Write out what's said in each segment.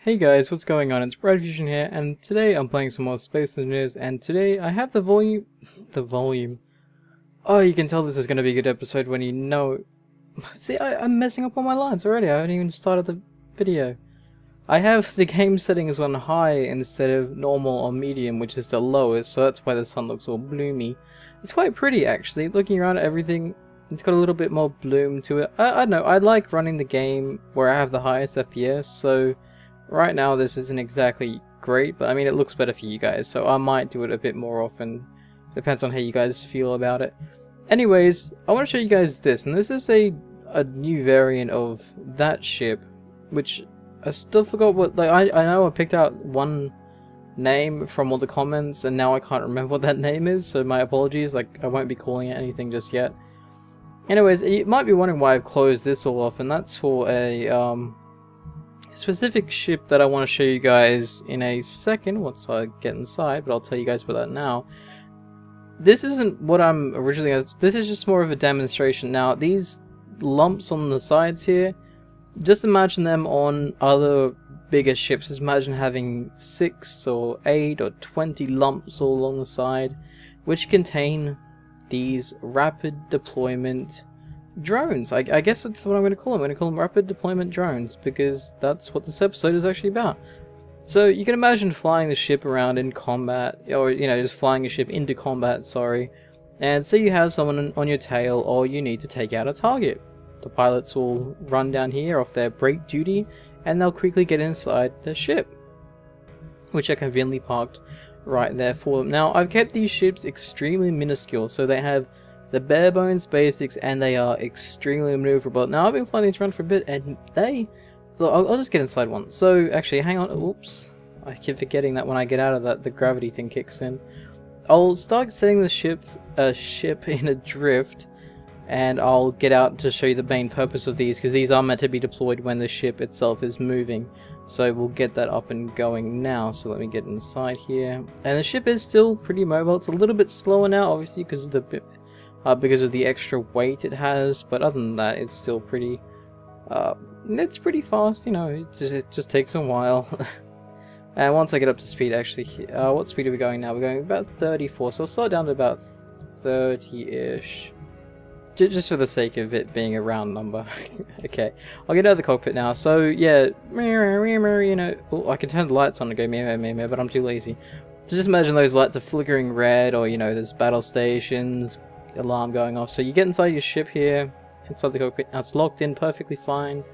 Hey guys, what's going on? It's BradPhusion here, and today I'm playing some more Space Engineers, and today I have the volume. Oh, you can tell this is going to be a good episode when you know... See, I'm messing up all my lines already, I haven't even started the video. I have the game settings on high instead of normal or medium, which is the lowest, so that's why the sun looks all bloomy. It's quite pretty actually, looking around at everything, it's got a little bit more bloom to it. I don't know, I like running the game where I have the highest FPS, so... Right now this isn't exactly great, but I mean it looks better for you guys, so I might do it a bit more often. Depends on how you guys feel about it. Anyways, I want to show you guys this, and this is a new variant of that ship, which I still forgot what, like, I know I picked out one name from all the comments, and now I can't remember what that name is, so my apologies, like, I won't be calling it anything just yet. Anyways, you might be wondering why I've closed this all off, and that's for a, specific ship that I want to show you guys in a second once I get inside, but I'll tell you guys about that now. This isn't what I'm originally going to... This is just more of a demonstration. Now, these lumps on the sides here, just imagine them on other bigger ships. Just imagine having 6 or 8 or 20 lumps all along the side, which contain these rapid deployment drones. I guess that's what I'm going to call them. I'm going to call them rapid deployment drones, because that's what this episode is actually about. So you can imagine flying the ship around in combat, or you know, just flying a ship into combat, sorry, and so you have someone on your tail, or you need to take out a target. The pilots will run down here off their brake duty, and they'll quickly get inside the ship, which are conveniently parked right there for them. Now, I've kept these ships extremely minuscule, so they have the bare bones basics, and they are extremely maneuverable. Now, I've been flying these around for a bit, and they... Look, I'll just get inside one. So, actually, hang on. Oops. I keep forgetting that when I get out of that, the gravity thing kicks in. I'll start setting the ship in a drift, and I'll get out to show you the main purpose of these, because these are meant to be deployed when the ship itself is moving. So we'll get that up and going now. So let me get inside here. And the ship is still pretty mobile. It's a little bit slower now, obviously, because of the extra weight it has, but other than that, it's still pretty, it's pretty fast, you know, it just takes a while. And once I get up to speed, actually, what speed are we going now? We're going about 34, so I'll slow it down to about 30-ish, just for the sake of it being a round number. Okay, I'll get out of the cockpit now. So, yeah, you know, oh, I can turn the lights on and go meow, but I'm too lazy. So just imagine those lights are flickering red, or, you know, there's battle stations, alarm going off. So you get inside your ship here, inside the cockpit. Now it's locked in perfectly fine,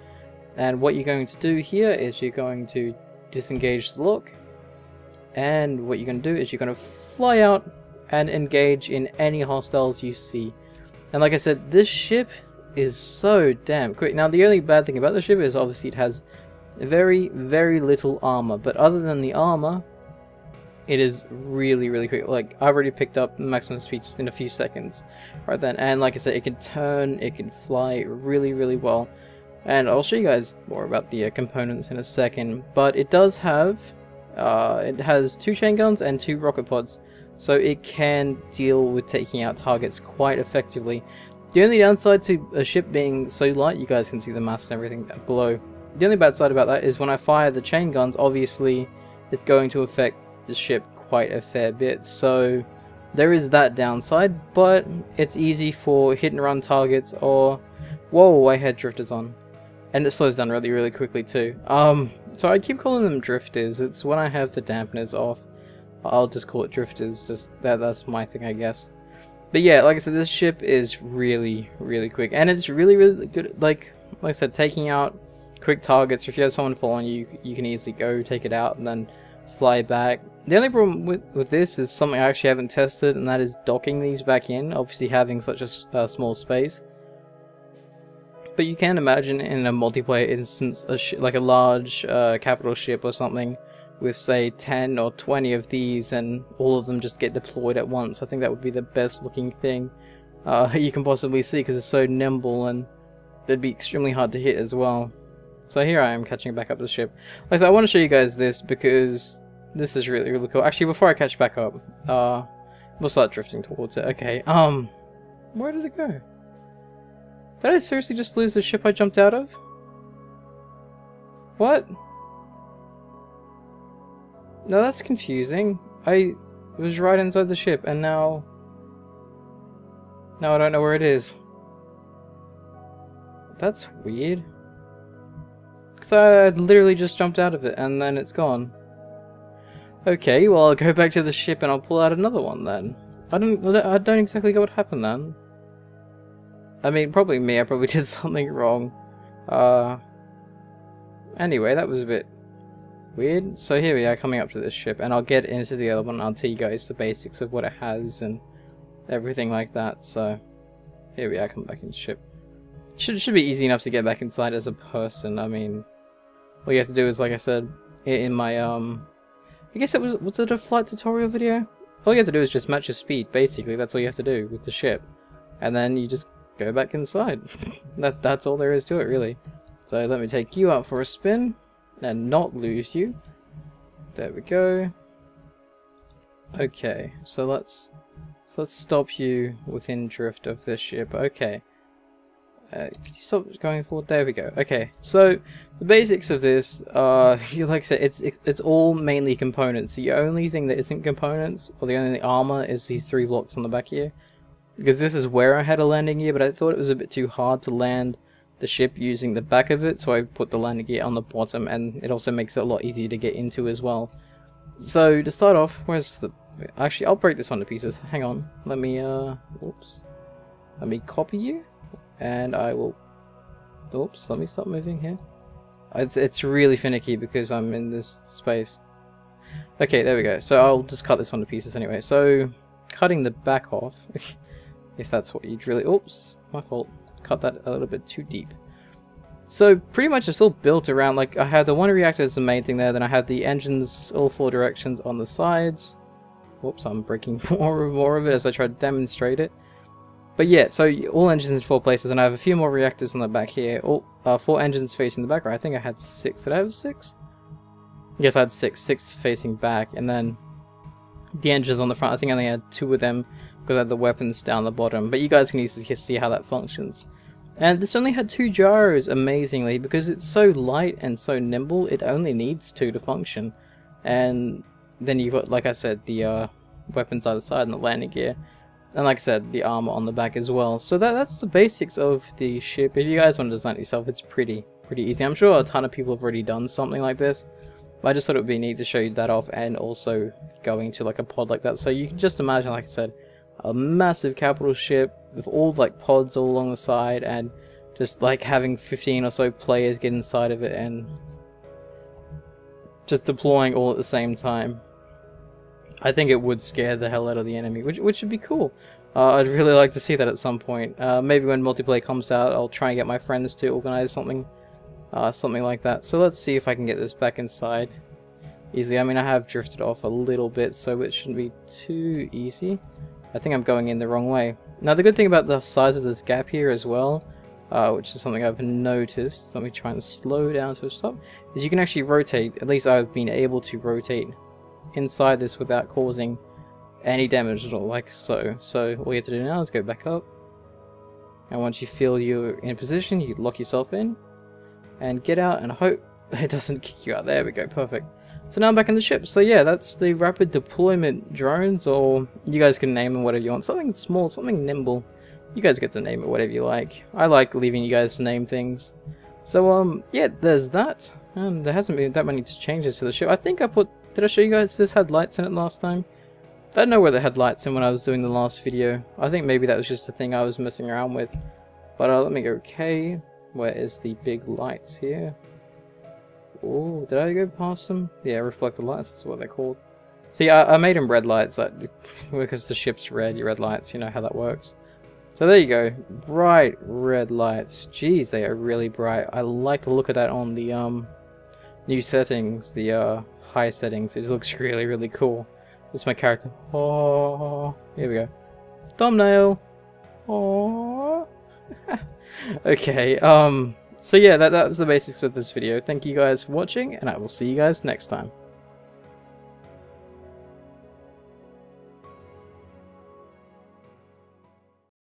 and what you're going to do here is you're going to disengage the lock, and what you're going to do is you're going to fly out and engage in any hostiles you see. And like I said, this ship is so damn quick. Now the only bad thing about the ship is obviously it has very little armor, but other than the armor, it is really quick. Like, I've already picked up maximum speed just in a few seconds right then. And like I said, it can turn, it can fly really well. And I'll show you guys more about the components in a second. But it does have, it has 2 chain guns and 2 rocket pods. So it can deal with taking out targets quite effectively. The only downside to a ship being so light, you guys can see the mass and everything below. The only bad side about that is when I fire the chain guns, obviously it's going to affect the ship quite a fair bit, so there is that downside, but it's easy for hit and run targets, or whoa, I had drifters on, and it slows down really quickly too. So I keep calling them drifters. It's when I have the dampeners off, I'll just call it drifters. Just that's my thing, I guess. But yeah, like I said, this ship is really quick, and it's really good. Like I said, taking out quick targets. If you have someone following you, you can easily go take it out and then fly back. The only problem with this is something I actually haven't tested, and that is docking these back in, obviously having such a small space. But you can imagine in a multiplayer instance, like a large capital ship or something, with say 10 or 20 of these, and all of them just get deployed at once. I think that would be the best looking thing you can possibly see, because it's so nimble, and they'd be extremely hard to hit as well. So here I am catching back up the ship. Like I said, I want to show you guys this because this is really cool. Actually, before I catch back up, we'll start drifting towards it. Okay, where did it go? Did I seriously just lose the ship I jumped out of? What? No, that's confusing. I was right inside the ship, and now I don't know where it is. That's weird. Because I literally just jumped out of it, and then it's gone. Okay, well I'll go back to the ship and I'll pull out another one then. I don't exactly get what happened then. I mean, probably me. I probably did something wrong. Anyway, that was a bit weird. So here we are coming up to this ship, and I'll get into the other one. I'll tell you guys the basics of what it has and everything like that. So here we are, come back in the ship. Should be easy enough to get back inside as a person. I mean, all you have to do is, like I said, in my I guess it was it a flight tutorial video? All you have to do is just match your speed, basically. That's all you have to do with the ship. And then you just go back inside. That's all there is to it, really. So let me take you out for a spin and not lose you. There we go. Okay, so let's stop you within drift of this ship. Okay. Can you stop going forward? There we go. Okay, so the basics of this, like I said, it's all mainly components. The only thing that isn't components, or the only armor, is these 3 blocks on the back here. Because this is where I had a landing gear, but I thought it was a bit too hard to land the ship using the back of it, so I put the landing gear on the bottom, and it also makes it a lot easier to get into as well. So to start off, where's the... Actually, I'll break this one to pieces. Hang on. Let me, whoops. Let me copy you. And I will... Oops, let me stop moving here. It's really finicky because I'm in this space. Okay, there we go. So I'll just cut this one to pieces anyway. So, cutting the back off, if that's what you'd really... Oops, my fault. Cut that a little bit too deep. So, pretty much it's all built around, like, I have the one reactor as the main thing there, then I have the engines, all 4 directions on the sides. Whoops, I'm breaking more of it as I try to demonstrate it. But yeah, so all engines in 4 places, and I have a few more reactors on the back here. All 4 engines facing the back. Right? I think I had 6. Did I have 6? Yes, I had 6. 6 facing back, and then the engines on the front. I think I only had 2 of them because I had the weapons down the bottom. But you guys can easily see how that functions. And this only had 2 gyros, amazingly, because it's so light and so nimble. It only needs 2 to function. And then you've got, like I said, the weapons either side and the landing gear. And like I said, the armor on the back as well. So that's the basics of the ship. If you guys want to design it yourself, it's pretty easy. I'm sure a ton of people have already done something like this. But I just thought it would be neat to show you that off, and also going to like a pod like that. So you can just imagine, like I said, a massive capital ship with all like pods all along the side, and just like having 15 or so players get inside of it and just deploying all at the same time. I think it would scare the hell out of the enemy, which would be cool. I'd really like to see that at some point. Maybe when multiplayer comes out, I'll try and get my friends to organize something like that. So let's see if I can get this back inside easily. I mean, I have drifted off a little bit, so it shouldn't be too easy. I think I'm going in the wrong way. Now, the good thing about the size of this gap here as well, which is something I've noticed, let me try and slow down to a stop, is you can actually rotate. At least I've been able to rotate inside this without causing any damage at all, like so. So all you have to do now is go back up, and once you feel you're in position, you lock yourself in and get out and hope it doesn't kick you out. There we go, perfect. So now I'm back in the ship. So yeah, that's the rapid deployment drones, or you guys can name them whatever you want. Something small, something nimble. You guys get to name it whatever you like. I like leaving you guys to name things. So yeah, there's that. And there hasn't been that many changes to the ship. I think I put... Did I show you guys this had lights in it last time? I don't know whether it had lights in when I was doing the last video. I think maybe that was just a thing I was messing around with. But let me go, okay. Where is the big lights here? Oh, did I go past them? Yeah, reflector lights is what they're called. See, I made them red lights, like, because the ship's red, you red lights, you know how that works. So there you go, bright red lights. Jeez, they are really bright. I like the look of that on the new settings, the high settings. It looks really cool. This is my character. Oh, here we go. Thumbnail. Oh. Okay. So yeah, that was the basics of this video. Thank you guys for watching, and I will see you guys next time.